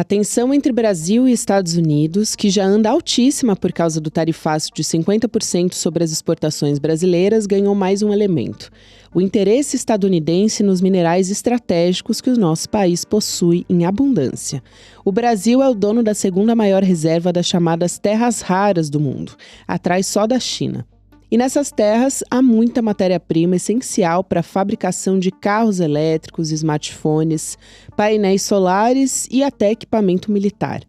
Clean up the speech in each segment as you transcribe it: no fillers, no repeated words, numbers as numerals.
A tensão entre Brasil e Estados Unidos, que já anda altíssima por causa do tarifaço de 50% sobre as exportações brasileiras, ganhou mais um elemento: o interesse estadunidense nos minerais estratégicos que o nosso país possui em abundância. O Brasil é o dono da segunda maior reserva das chamadas terras raras do mundo, atrás só da China. E nessas terras há muita matéria-prima essencial para a fabricação de carros elétricos, smartphones, painéis solares e até equipamento militar.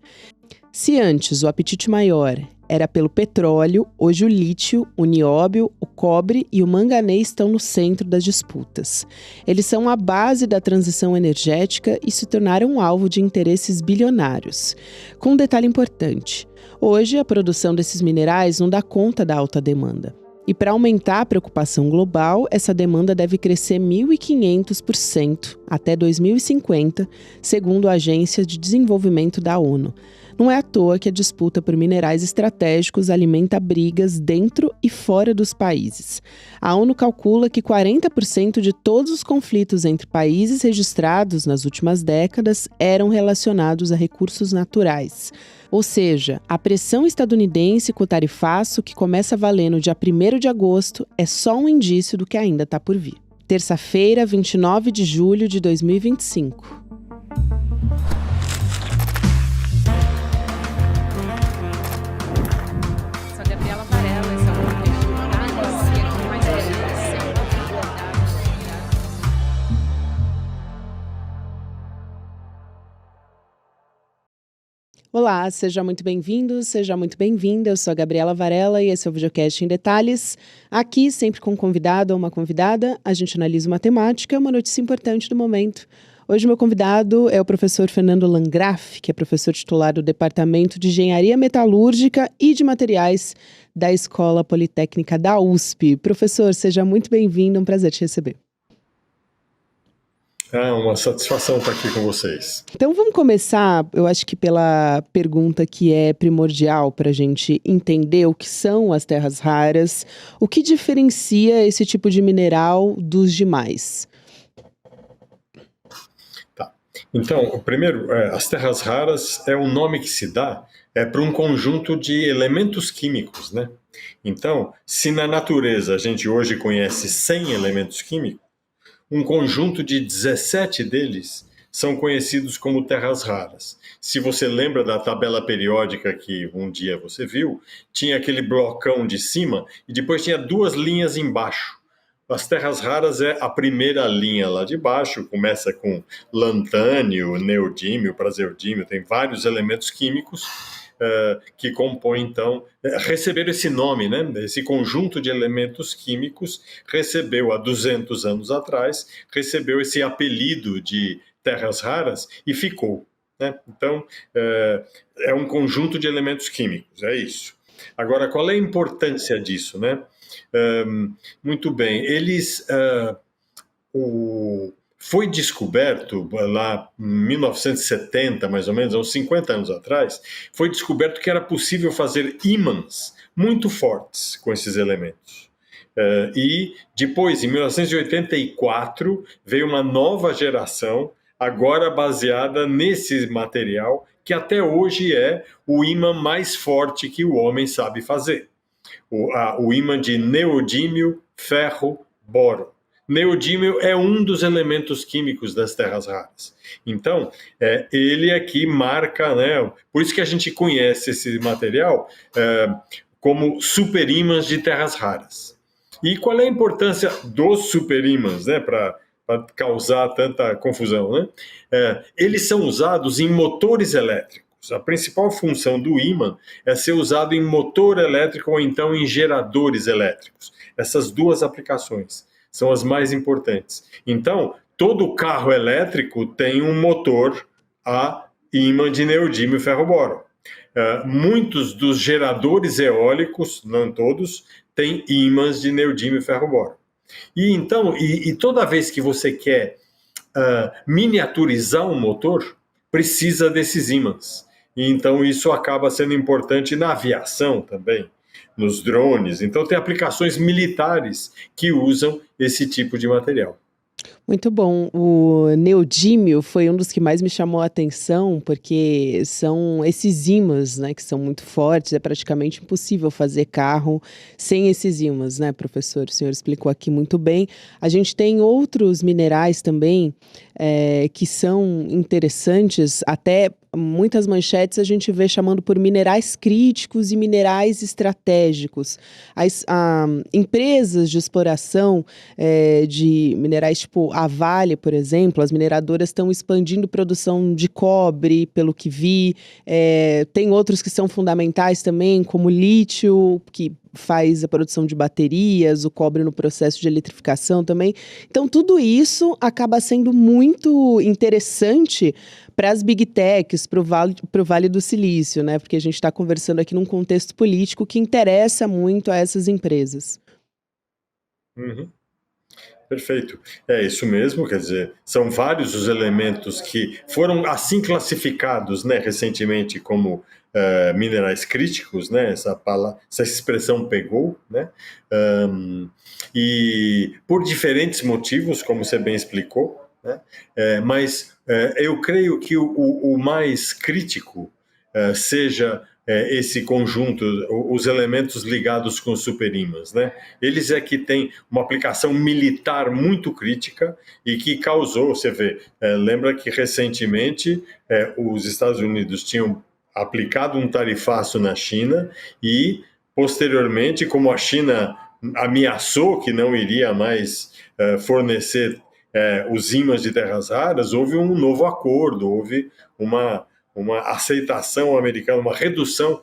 Se antes o apetite maior era pelo petróleo, hoje o lítio, o nióbio, o cobre e o manganês estão no centro das disputas. Eles são a base da transição energética e se tornaram alvo de interesses bilionários. Com um detalhe importante: hoje a produção desses minerais não dá conta da alta demanda. E para aumentar a preocupação global, essa demanda deve crescer 1.500% até 2050, segundo a Agência de Desenvolvimento da ONU. Não é à toa que a disputa por minerais estratégicos alimenta brigas dentro e fora dos países. A ONU calcula que 40% de todos os conflitos entre países registrados nas últimas décadas eram relacionados a recursos naturais. Ou seja, a pressão estadunidense com o tarifaço, que começa a valer no dia 1º de agosto, é só um indício do que ainda está por vir. Terça-feira, 29 de julho de 2025. Olá, seja muito bem-vindo, seja muito bem-vinda. Eu sou a Gabriela Varela e esse é o Videocast em Detalhes. Aqui, sempre com um convidado ou uma convidada, a gente analisa uma temática, uma notícia importante do momento. Hoje, meu convidado é o professor Fernando Landgraf, que é professor titular do Departamento de Engenharia Metalúrgica e de Materiais da Escola Politécnica da USP. Professor, seja muito bem-vindo, é um prazer te receber. É uma satisfação estar aqui com vocês. Então vamos começar, eu acho que pela pergunta que é primordial para a gente entender o que são as terras raras, o que diferencia esse tipo de mineral dos demais? Tá. Então, primeiro, as terras raras é o nome que se dá para um conjunto de elementos químicos, né? Então, se na natureza a gente hoje conhece 100 elementos químicos, um conjunto de 17 deles são conhecidos como terras raras. Se você lembra da tabela periódica que um dia você viu, tinha aquele blocão de cima e depois tinha duas linhas embaixo. As terras raras é a primeira linha lá de baixo, começa com lantânio, neodímio, praseodímio, tem vários elementos químicos que compõem, então, receberam esse nome, né? Esse conjunto de elementos químicos recebeu, há 200 anos atrás, recebeu esse apelido de terras raras e ficou, né? Então, é um conjunto de elementos químicos, é isso. Agora, qual é a importância disso, né? Muito bem, foi descoberto lá em 1970, mais ou menos, uns 50 anos atrás, foi descoberto que era possível fazer ímãs muito fortes com esses elementos. E depois, em 1984, veio uma nova geração, agora baseada nesse material, que até hoje é o ímã mais forte que o homem sabe fazer. O ímã de neodímio, ferro, boro. Neodímio é um dos elementos químicos das terras raras. Então, ele aqui marca, né? Por isso que a gente conhece esse material como superímãs de terras raras. E qual é a importância dos superímãs, né? Para causar tanta confusão, né? Eles são usados em motores elétricos. A principal função do ímã é ser usado em motor elétrico ou então em geradores elétricos. Essas duas aplicações são as mais importantes. Então, todo carro elétrico tem um motor a ímã de neodímio ferro-boro. Muitos dos geradores eólicos, não todos, têm ímãs de neodímio ferro-boro. E toda vez que você quer miniaturizar um motor, precisa desses ímãs. E então isso acaba sendo importante na aviação também, nos drones. Então tem aplicações militares que usam esse tipo de material. Muito bom. O neodímio foi um dos que mais me chamou a atenção, porque são esses ímãs, né, que são muito fortes, é praticamente impossível fazer carro sem esses ímãs, né, professor? O senhor explicou aqui muito bem. A gente tem outros minerais também, que são interessantes, até muitas manchetes a gente vê chamando por minerais críticos e minerais estratégicos. Empresas de exploração de minerais tipo a Vale, por exemplo, as mineradoras estão expandindo produção de cobre, pelo que vi. Tem outros que são fundamentais também, como lítio, que faz a produção de baterias, o cobre no processo de eletrificação também. Então, tudo isso acaba sendo muito interessante para as big techs, para o Vale do Silício, né? Porque a gente está conversando aqui num contexto político que interessa muito a essas empresas. Uhum. Perfeito. É isso mesmo, quer dizer, são vários os elementos que foram assim classificados, né, recentemente como minerais críticos, né, essa expressão pegou, né, e por diferentes motivos, como você bem explicou, né, mas eu creio que o mais crítico seja esse conjunto, os elementos ligados com os superímãs, né? Eles é que têm uma aplicação militar muito crítica e que causou, você vê, lembra que recentemente os Estados Unidos tinham aplicado um tarifaço na China e, posteriormente, como a China ameaçou que não iria mais fornecer os ímãs de terras raras, houve um novo acordo, houve uma aceitação americana, uma redução,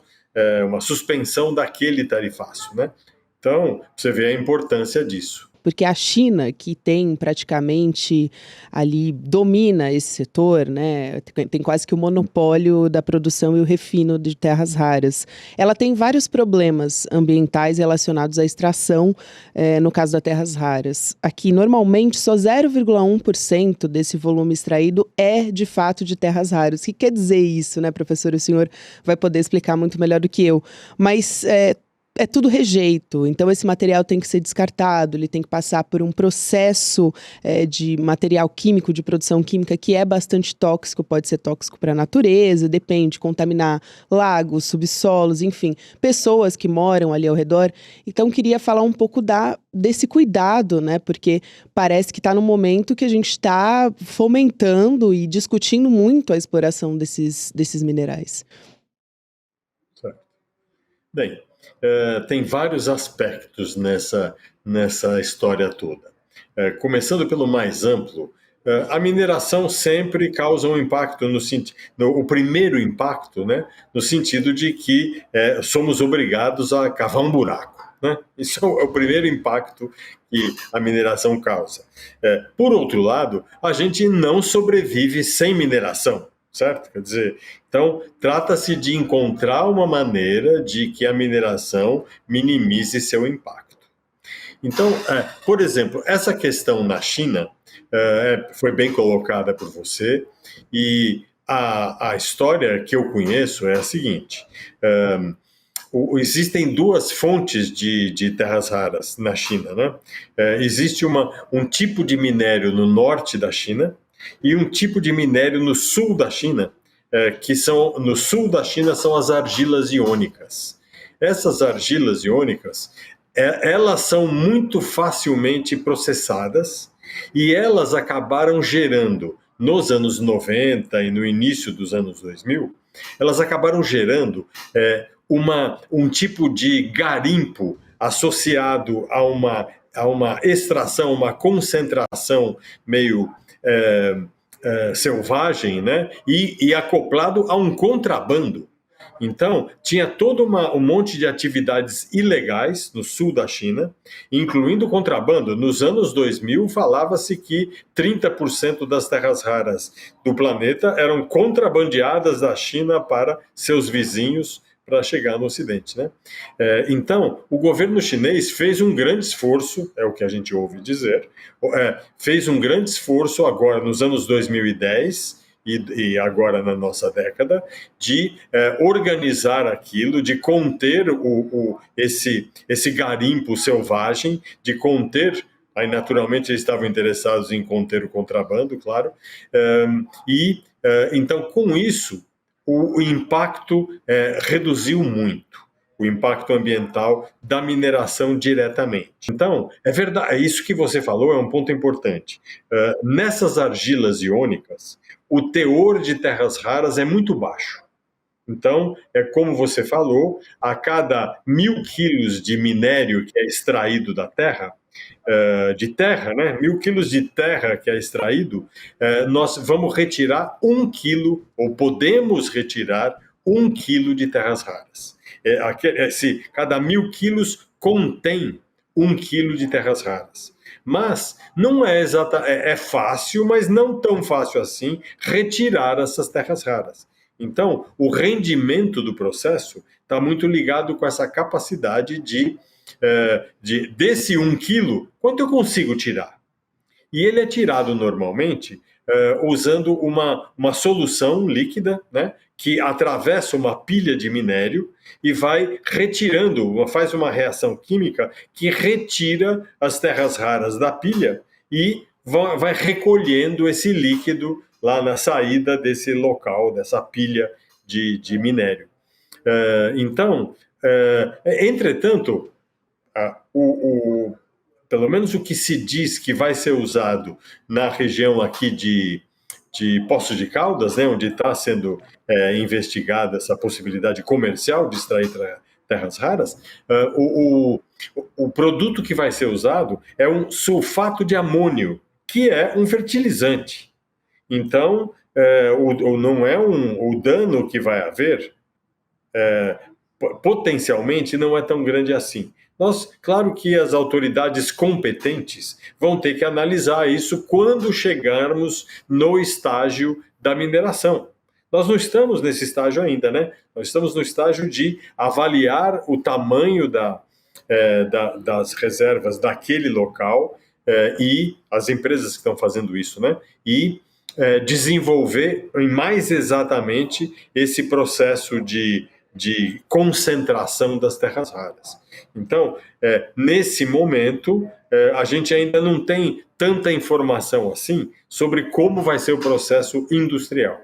uma suspensão daquele tarifaço, né? Então, você vê a importância disso. Porque a China, que tem praticamente ali, domina esse setor, né? Tem quase que o monopólio da produção e o refino de terras raras. Ela tem vários problemas ambientais relacionados à extração, no caso das terras raras. Aqui, normalmente, só 0,1% desse volume extraído é, de fato, de terras raras. O que quer dizer isso, né, professor? O senhor vai poder explicar muito melhor do que eu. Mas é tudo rejeito, então esse material tem que ser descartado, ele tem que passar por um processo de material químico, de produção química, que é bastante tóxico, pode ser tóxico para a natureza, depende, contaminar lagos, subsolos, enfim, pessoas que moram ali ao redor. Então, queria falar um pouco desse cuidado, né? Porque parece que está no momento que a gente está fomentando e discutindo muito a exploração desses minerais. Certo. Bem, tem vários aspectos nessa história toda. Começando pelo mais amplo, a mineração sempre causa um impacto o primeiro impacto, né, no sentido de que somos obrigados a cavar um buraco, né? Isso é o primeiro impacto que a mineração causa. Por outro lado, a gente não sobrevive sem mineração, certo? Quer dizer, então trata-se de encontrar uma maneira de que a mineração minimize seu impacto. Então, por exemplo, essa questão na China foi bem colocada por você, e a história que eu conheço é a seguinte: existem duas fontes de terras raras na China, né? Existe um tipo de minério no norte da China e um tipo de minério no sul da China, no sul da China são as argilas iônicas. Essas argilas iônicas, elas são muito facilmente processadas e elas acabaram gerando, nos anos 90 e no início dos anos 2000, elas acabaram gerando um tipo de garimpo associado a uma extração, uma concentração meio selvagem, né? E acoplado a um contrabando. Então, tinha todo um monte de atividades ilegais no sul da China, incluindo contrabando. Nos anos 2000, falava-se que 30% das terras raras do planeta eram contrabandeadas da China para seus vizinhos para chegar no Ocidente, né? Então, o governo chinês fez um grande esforço, é o que a gente ouve dizer, fez um grande esforço agora nos anos 2010 e agora na nossa década, de organizar aquilo, de conter esse garimpo selvagem, de conter aí naturalmente eles estavam interessados em conter o contrabando, claro, então com isso o impacto reduziu muito, o impacto ambiental da mineração diretamente. Então, é verdade, isso que você falou é um ponto importante. Nessas argilas iônicas, o teor de terras raras é muito baixo. Então, como você falou, a cada 1.000 quilos de minério que é extraído da terra, de terra, né? 1.000 quilos de terra que é extraído, nós vamos retirar 1 quilo, ou podemos retirar 1 quilo de terras raras. Cada 1.000 quilos contém 1 quilo de terras raras. Mas não é fácil, mas não tão fácil assim, retirar essas terras raras. Então, o rendimento do processo está muito ligado com essa capacidade desse 1 quilo, quanto eu consigo tirar? E ele é tirado normalmente usando uma solução líquida, né, que atravessa uma pilha de minério e vai retirando, faz uma reação química que retira as terras raras da pilha e vai recolhendo esse líquido lá na saída desse local, dessa pilha de minério. Entretanto, pelo menos o que se diz que vai ser usado na região aqui de Poços de Caldas, né, onde está sendo investigada essa possibilidade comercial de extrair terras raras, o produto que vai ser usado é um sulfato de amônio, que é um fertilizante. Então, não é o dano que vai haver, potencialmente não é tão grande assim. Claro que as autoridades competentes vão ter que analisar isso quando chegarmos no estágio da mineração. Nós não estamos nesse estágio ainda, né? Nós estamos no estágio de avaliar o tamanho das reservas daquele local e as empresas que estão fazendo isso, né? E desenvolver mais exatamente esse processo de concentração das terras raras. Então, nesse momento, a gente ainda não tem tanta informação assim sobre como vai ser o processo industrial.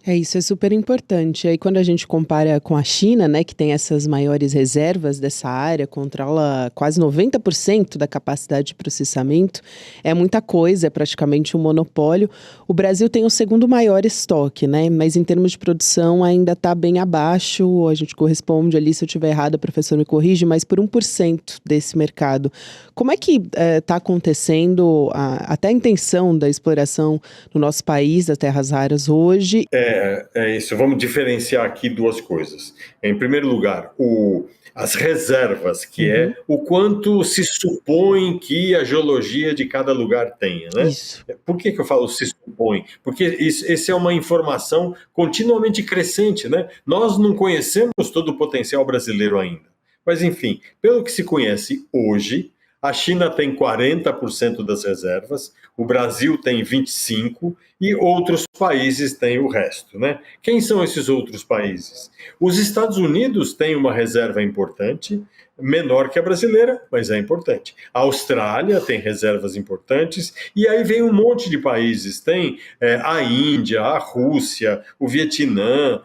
Isso é super importante. Aí quando a gente compara com a China, né, que tem essas maiores reservas dessa área, controla quase 90% da capacidade de processamento, é muita coisa, é praticamente um monopólio. O Brasil tem o segundo maior estoque, né, mas em termos de produção ainda está bem abaixo, a gente corresponde ali, se eu estiver errado, o professor me corrige, mas por 1% desse mercado. Como é que está acontecendo até a intenção da exploração no nosso país das terras raras hoje? É isso, vamos diferenciar aqui duas coisas. Em primeiro lugar, as reservas, que é o quanto se supõe que a geologia de cada lugar tenha, né? Isso. Por que eu falo se supõe? Porque essa é uma informação continuamente crescente, né? Nós não conhecemos todo o potencial brasileiro ainda. Mas, enfim, pelo que se conhece hoje, a China tem 40% das reservas, o Brasil tem 25% e outros países têm o resto, né? Quem são esses outros países? Os Estados Unidos têm uma reserva importante, menor que a brasileira, mas é importante. A Austrália tem reservas importantes e aí vem um monte de países. Tem a Índia, a Rússia, o Vietnã,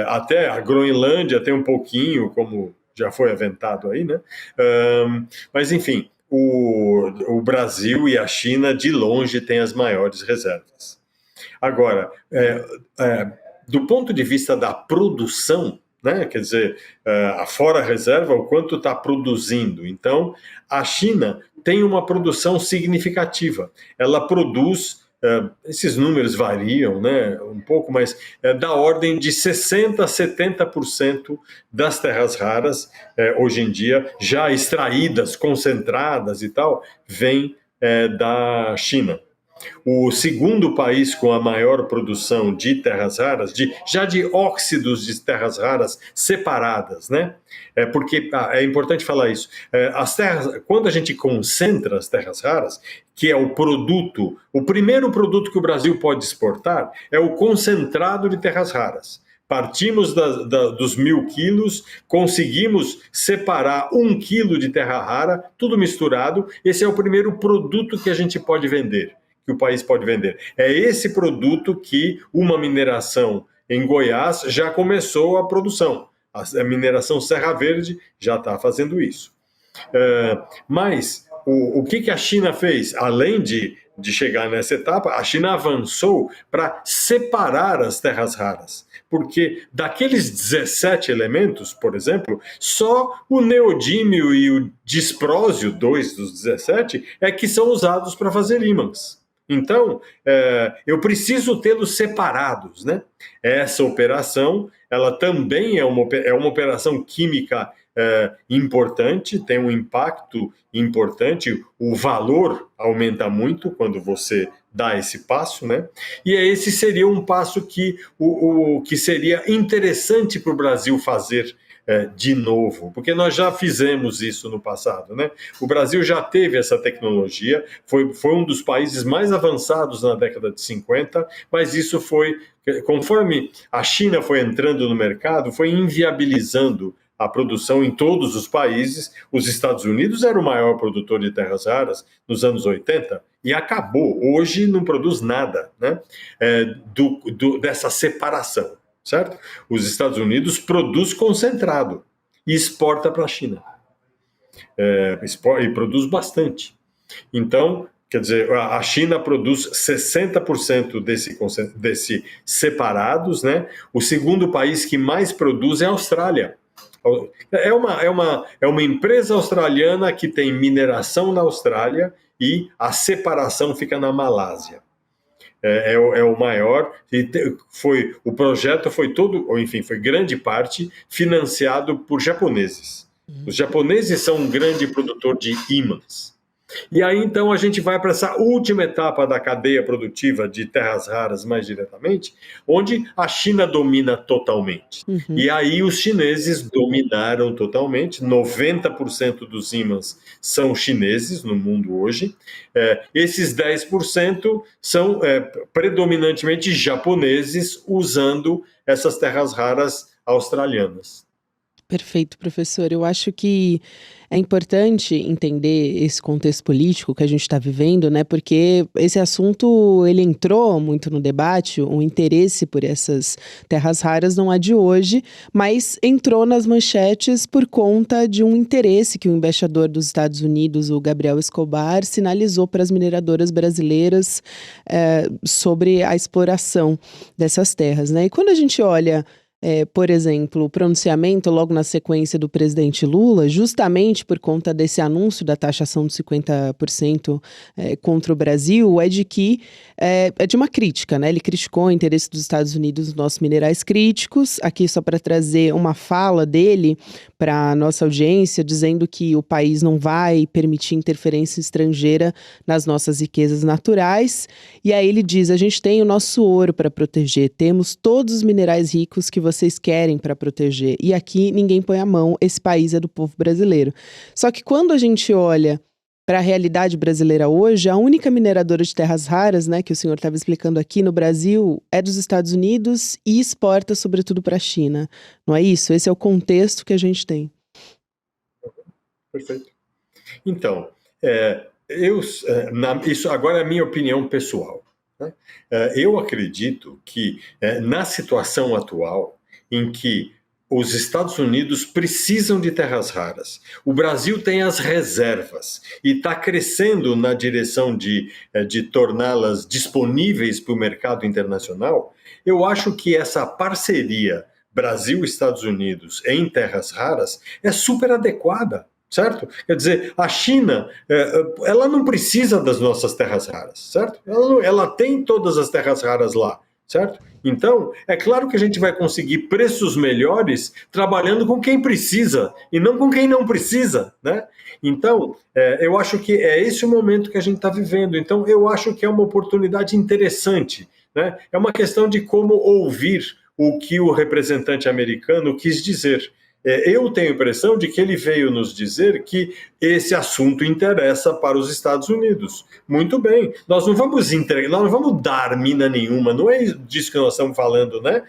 até a Groenlândia tem um pouquinho, como já foi aventado aí, né? Mas, enfim, o Brasil e a China, de longe, têm as maiores reservas. Agora, do ponto de vista da produção, né, quer dizer, fora a reserva, o quanto está produzindo. Então, a China tem uma produção significativa. Ela produz, esses números variam, né, um pouco, mas da ordem de 60% a 70% das terras raras, hoje em dia, já extraídas, concentradas e tal, vem da China. O segundo país com a maior produção de terras raras, já de óxidos de terras raras separadas, né? Porque é importante falar isso. As terras, quando a gente concentra as terras raras, que é o primeiro produto que o Brasil pode exportar é o concentrado de terras raras. Partimos dos 1.000 quilos, conseguimos separar 1 quilo de terra rara, tudo misturado. Esse é o primeiro produto que a gente pode vender, que o país pode vender. É esse produto que uma mineração em Goiás já começou a produção. A mineração Serra Verde já está fazendo isso. Mas o que a China fez? Além de chegar nessa etapa, a China avançou para separar as terras raras. Porque daqueles 17 elementos, por exemplo, só o neodímio e o disprósio, 2 dos 17, é que são usados para fazer ímãs. Então, eu preciso tê-los separados, né? Essa operação, ela também é uma operação química importante, tem um impacto importante, o valor aumenta muito quando você dá esse passo, né? E esse seria um passo que seria interessante para o Brasil fazer de novo, porque nós já fizemos isso no passado, né? O Brasil já teve essa tecnologia, foi um dos países mais avançados na década de 50, mas isso foi, conforme a China foi entrando no mercado, foi inviabilizando a produção em todos os países. Os Estados Unidos era o maior produtor de terras raras nos anos 80 e acabou. Hoje não produz nada, né? Dessa separação. Certo? Os Estados Unidos produz concentrado e exporta para a China. E produz bastante. Então, quer dizer, a China produz 60% desse separados, né? O segundo país que mais produz é a Austrália. É uma empresa australiana que tem mineração na Austrália e a separação fica na Malásia. É o maior, o projeto foi todo, ou enfim, foi grande parte financiado por japoneses. Os japoneses são um grande produtor de ímãs. E aí, então, a gente vai para essa última etapa da cadeia produtiva de terras raras mais diretamente, onde a China domina totalmente. Uhum. E aí os chineses dominaram totalmente, 90% dos ímãs são chineses no mundo hoje. Esses 10% são predominantemente japoneses usando essas terras raras australianas. Perfeito, professor. Eu acho que é importante entender esse contexto político que a gente está vivendo, né? Porque esse assunto, ele entrou muito no debate, o interesse por essas terras raras não é de hoje, mas entrou nas manchetes por conta de um interesse que o embaixador dos Estados Unidos, o Gabriel Escobar, sinalizou para as mineradoras brasileiras sobre a exploração dessas terras, né? E quando a gente olha por exemplo, o pronunciamento logo na sequência do presidente Lula, justamente por conta desse anúncio da taxação de 50% contra o Brasil, é de que é de uma crítica, né? Ele criticou o interesse dos Estados Unidos nos nossos minerais críticos. Aqui só para trazer uma fala dele para a nossa audiência, dizendo que o país não vai permitir interferência estrangeira nas nossas riquezas naturais. E aí ele diz, a gente tem o nosso ouro para proteger, temos todos os minerais ricos que vocês querem para proteger. E aqui ninguém põe a mão, esse país é do povo brasileiro. Só que quando a gente olha para a realidade brasileira hoje, a única mineradora de terras raras, né, que o senhor estava explicando aqui no Brasil, é dos Estados Unidos e exporta sobretudo para a China. Não é isso? Esse é o contexto que a gente tem. Perfeito. Então, isso agora é a minha opinião pessoal. Né? Eu acredito que na situação atual, em que os Estados Unidos precisam de terras raras, o Brasil tem as reservas e está crescendo na direção de torná-las disponíveis para o mercado internacional, eu acho que essa parceria Brasil-Estados Unidos em terras raras é super adequada. Certo? Quer dizer, a China, ela não precisa das nossas terras raras, certo? Ela tem todas as terras raras lá, certo? Então, é claro que a gente vai conseguir preços melhores trabalhando com quem precisa e não com quem não precisa, né? Então, eu acho que é esse o momento que a gente está vivendo. Então, eu acho que é uma oportunidade interessante, né? É uma questão de como ouvir o que o representante americano quis dizer. Eu tenho a impressão de que ele veio nos dizer que esse assunto interessa para os Estados Unidos. Muito bem, nós não vamos entregar, nós não vamos dar mina nenhuma, não é disso que nós estamos falando, né?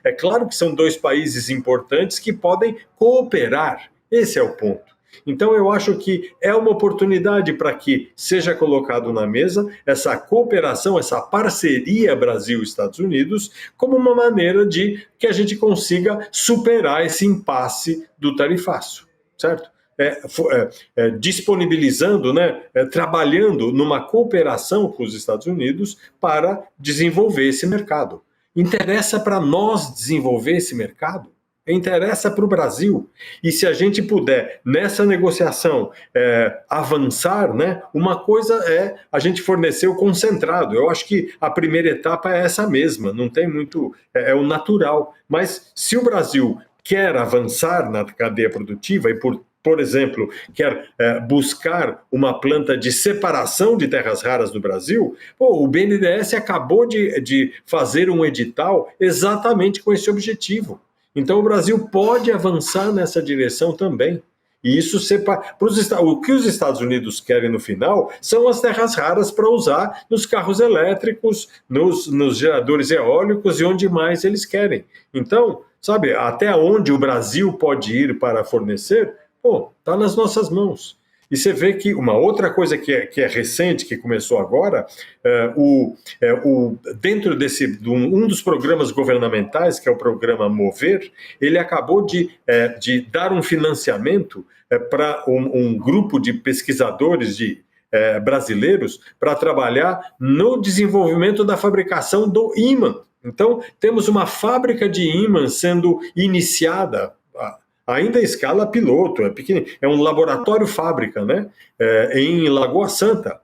É claro que são dois países importantes que podem cooperar, esse é o ponto. Então, eu acho que é uma oportunidade para que seja colocado na mesa essa cooperação, essa parceria Brasil-Estados Unidos, como uma maneira de que a gente consiga superar esse impasse do tarifaço, certo? Disponibilizando, né, trabalhando numa cooperação com os Estados Unidos para desenvolver esse mercado. Interessa para nós desenvolver esse mercado? Interessa para o Brasil. E se a gente puder, nessa negociação, avançar, né, uma coisa é a gente fornecer o concentrado. Eu acho que a primeira etapa é essa mesma, não tem muito, é o natural. Mas se o Brasil quer avançar na cadeia produtiva e, por exemplo, quer buscar uma planta de separação de terras raras no Brasil, o BNDES acabou de fazer um edital exatamente com esse objetivo. Então, o Brasil pode avançar nessa direção também. E isso o que os Estados Unidos querem no final são as terras raras para usar nos carros elétricos, nos geradores eólicos e onde mais eles querem. Então, sabe, até onde o Brasil pode ir para fornecer, está nas nossas mãos. E você vê que uma outra coisa que é recente, que começou agora, dentro um dos programas governamentais, que é o programa Mover, ele acabou de dar um financiamento para um grupo de pesquisadores brasileiros para trabalhar no desenvolvimento da fabricação do ímã. Então, temos uma fábrica de ímã sendo iniciada, ainda em escala piloto, é um laboratório-fábrica, né? Em Lagoa Santa.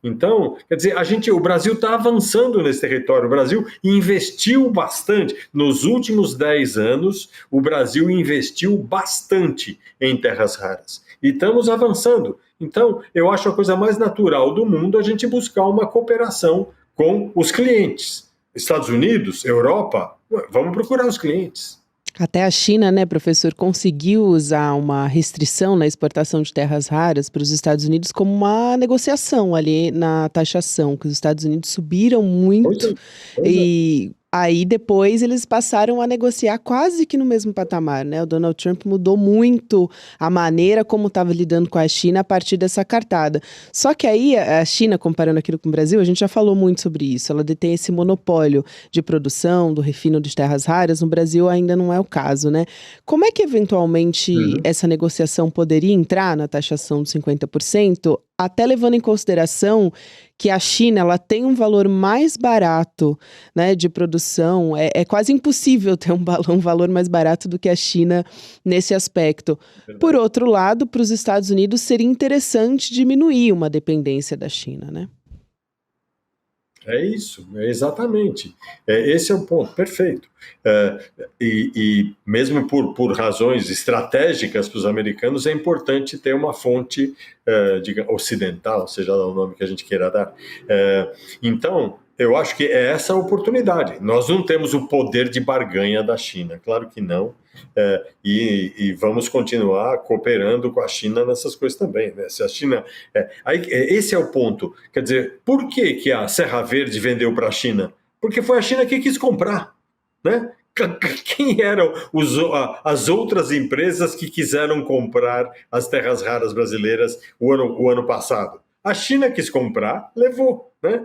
Então, quer dizer, o Brasil está avançando nesse território, o Brasil investiu bastante. Nos últimos 10 anos, o Brasil investiu bastante em terras raras. E estamos avançando. Então, eu acho a coisa mais natural do mundo a gente buscar uma cooperação com os clientes. Estados Unidos, Europa, vamos procurar os clientes. Até a China, né, professor, conseguiu usar uma restrição na exportação de terras raras para os Estados Unidos como uma negociação ali na taxação, que os Estados Unidos subiram muito e aí depois eles passaram a negociar quase que no mesmo patamar, né? O Donald Trump mudou muito a maneira como estava lidando com a China a partir dessa cartada. Só que aí a China, comparando aquilo com o Brasil, a gente já falou muito sobre isso. Ela detém esse monopólio de produção, do refino de terras raras. No Brasil ainda não é o caso, né? Como é que eventualmente essa negociação poderia entrar na taxação de 50%? Até levando em consideração que a China ela tem um valor mais barato, né, de produção, é quase impossível ter um valor mais barato do que a China nesse aspecto. Por outro lado, para os Estados Unidos seria interessante diminuir uma dependência da China, né? É isso, exatamente. Esse é o ponto, perfeito. E mesmo por razões estratégicas para os americanos, é importante ter uma fonte ocidental, seja lá o nome que a gente queira dar. Então, eu acho que é essa a oportunidade. Nós não temos o poder de barganha da China, claro que não. E vamos continuar cooperando com a China nessas coisas também, né? Se a China, esse é o ponto. Quer dizer, por que a Serra Verde vendeu para a China? Porque foi a China que quis comprar, né? Quem eram as outras empresas que quiseram comprar as terras raras brasileiras o ano passado? A China quis comprar, levou, né?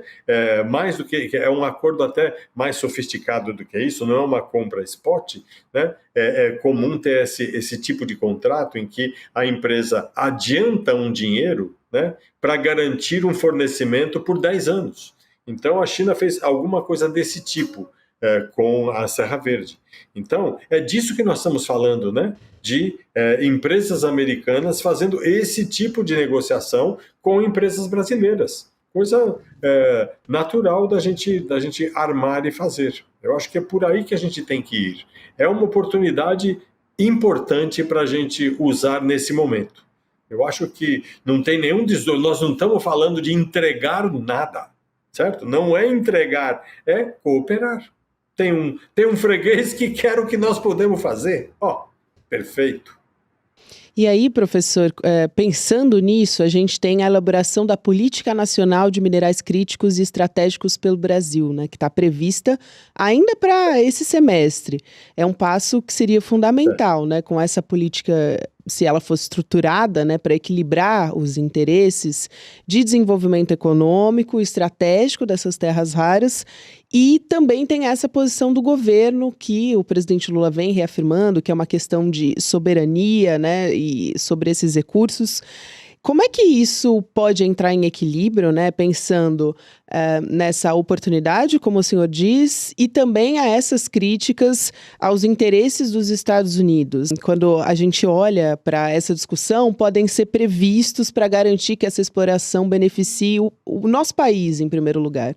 Mais do que é um acordo até mais sofisticado do que isso, não é uma compra spot, né? É comum ter esse tipo de contrato em que a empresa adianta um dinheiro, né, para garantir um fornecimento por 10 anos. Então a China fez alguma coisa desse tipo com a Serra Verde. Então, é disso que nós estamos falando, né? De empresas americanas fazendo esse tipo de negociação com empresas brasileiras. Coisa natural da gente armar e fazer. Eu acho que é por aí que a gente tem que ir. É uma oportunidade importante para a gente usar nesse momento. Eu acho que não tem nenhum nós não estamos falando de entregar nada, certo? Não é entregar, é cooperar. Tem um freguês que quer o que nós podemos fazer. perfeito. E aí, professor, pensando nisso, a gente tem a elaboração da Política Nacional de Minerais Críticos e Estratégicos pelo Brasil, né, que está prevista ainda para esse semestre. É um passo que seria fundamental, né, com essa política, se ela fosse estruturada, né, para equilibrar os interesses de desenvolvimento econômico e estratégico dessas terras raras. E também tem essa posição do governo que o presidente Lula vem reafirmando, que é uma questão de soberania, né, e sobre esses recursos. Como é que isso pode entrar em equilíbrio, né, pensando nessa oportunidade, como o senhor diz, e também a essas críticas aos interesses dos Estados Unidos? Quando a gente olha para essa discussão, podem ser previstos para garantir que essa exploração beneficie o nosso país, em primeiro lugar.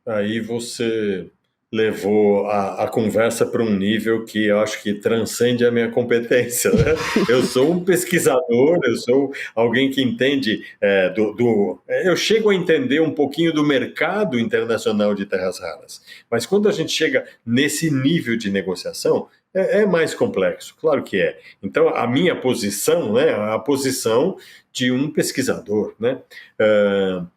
Aí você levou a conversa para um nível que eu acho que transcende a minha competência, né? Eu sou um pesquisador, eu sou alguém que entende eu chego a entender um pouquinho do mercado internacional de terras raras, mas quando a gente chega nesse nível de negociação, é mais complexo, claro que é. Então, a minha posição, né, a posição de um pesquisador, né,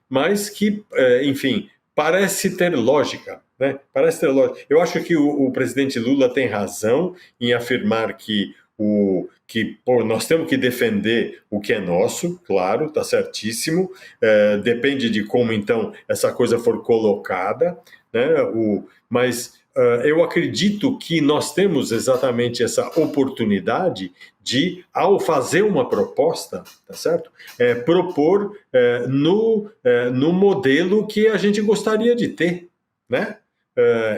mas que, enfim, parece ter lógica, né? Parece ter lógica. Eu acho que o presidente Lula tem razão em afirmar que nós temos que defender o que é nosso, claro, está certíssimo. Depende de como, então, essa coisa for colocada, né? Mas eu acredito que nós temos exatamente essa oportunidade de, ao fazer uma proposta, tá certo? Propor no modelo que a gente gostaria de ter, né?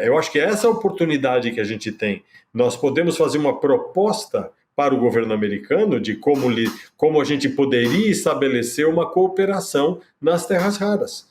Eu acho que é essa oportunidade que a gente tem. Nós podemos fazer uma proposta para o governo americano de como a gente poderia estabelecer uma cooperação nas terras raras,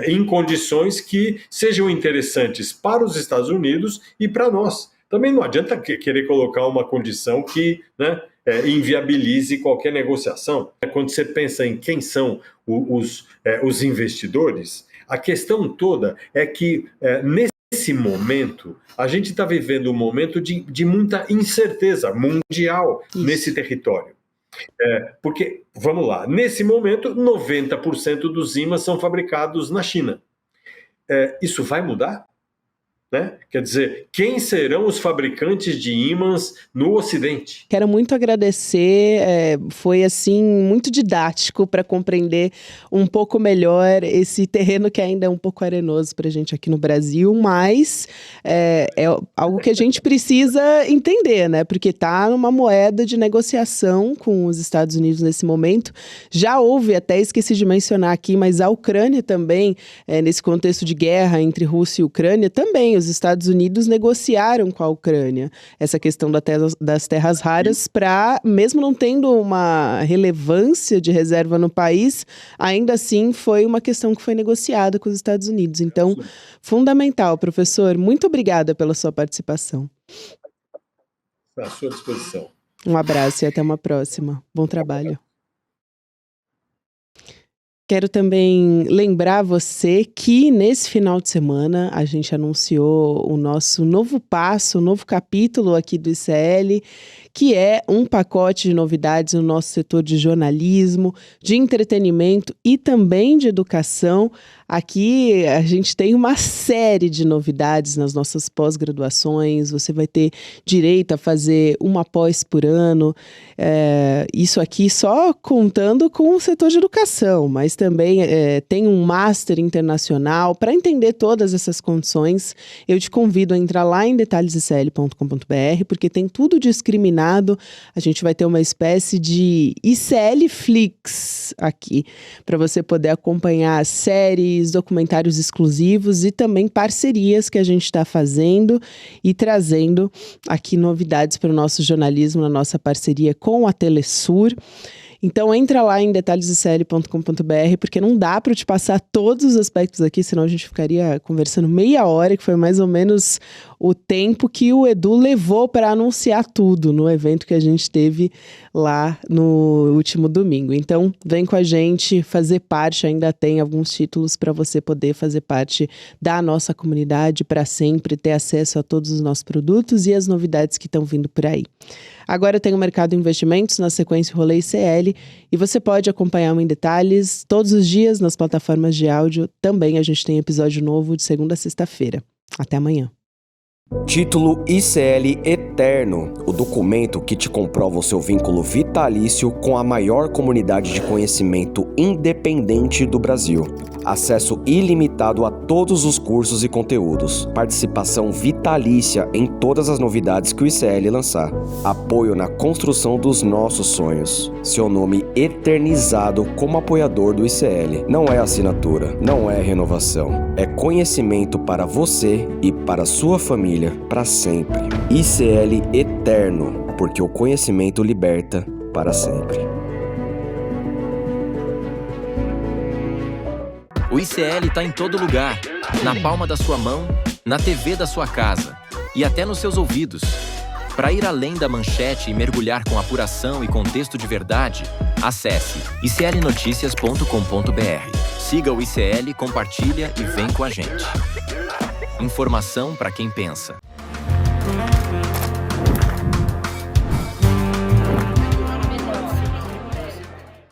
em condições que sejam interessantes para os Estados Unidos e para nós. Também não adianta querer colocar uma condição que, né, inviabilize qualquer negociação. Quando você pensa em quem são os investidores, a questão toda é que, nesse momento, a gente está vivendo um momento de muita incerteza mundial nesse território. Porque, vamos lá, nesse momento, 90% dos ímãs são fabricados na China. Isso vai mudar? Né? Quer dizer, quem serão os fabricantes de ímãs no Ocidente? Quero muito agradecer, foi assim muito didático para compreender um pouco melhor esse terreno que ainda é um pouco arenoso para a gente aqui no Brasil, mas é algo que a gente precisa entender, né? Porque está numa moeda de negociação com os Estados Unidos nesse momento. Já houve, até esqueci de mencionar aqui, mas a Ucrânia também, nesse contexto de guerra entre Rússia e Ucrânia, também os Estados Unidos negociaram com a Ucrânia essa questão das terras raras para, mesmo não tendo uma relevância de reserva no país, ainda assim foi uma questão que foi negociada com os Estados Unidos. Então, fundamental, professor. Muito obrigada pela sua participação. À sua disposição. Um abraço e até uma próxima. Bom trabalho. Quero também lembrar você que nesse final de semana a gente anunciou o nosso novo passo, o novo capítulo aqui do ICL, que é um pacote de novidades no nosso setor de jornalismo, de entretenimento e também de educação. Aqui a gente tem uma série de novidades nas nossas pós-graduações. Você vai ter direito a fazer uma pós por ano. Isso aqui só contando com o setor de educação, mas também tem um Master Internacional. Para entender todas essas condições, eu te convido a entrar lá em detalhesicl.com.br, porque tem tudo discriminado. A gente vai ter uma espécie de ICL Flix aqui, para você poder acompanhar séries, documentários exclusivos e também parcerias que a gente está fazendo e trazendo aqui novidades para o nosso jornalismo, na nossa parceria com a Telesur. Então entra lá em detalhesicl.com.br, porque não dá para eu te passar todos os aspectos aqui, senão a gente ficaria conversando meia hora, que foi mais ou menos o tempo que o Edu levou para anunciar tudo no evento que a gente teve lá no último domingo. Então, vem com a gente fazer parte, ainda tem alguns títulos para você poder fazer parte da nossa comunidade para sempre, ter acesso a todos os nossos produtos e as novidades que estão vindo por aí. Agora tem o Mercado Investimentos, na sequência o Rolê ICL, e você pode acompanhar em detalhes todos os dias nas plataformas de áudio. Também a gente tem episódio novo de segunda a sexta-feira. Até amanhã. Título ICL Eterno, o documento que te comprova o seu vínculo vitalício com a maior comunidade de conhecimento independente do Brasil. Acesso ilimitado a todos os cursos e conteúdos. Participação vitalícia em todas as novidades que o ICL lançar. Apoio na construção dos nossos sonhos. Seu nome eternizado como apoiador do ICL. Não é assinatura, não é renovação. É conhecimento para você e para sua família para sempre. ICL Eterno, porque o conhecimento liberta para sempre. O ICL está em todo lugar, na palma da sua mão, na TV da sua casa e até nos seus ouvidos. Para ir além da manchete e mergulhar com apuração e contexto de verdade, acesse iclnoticias.com.br. Siga o ICL, compartilha e vem com a gente. Informação para quem pensa.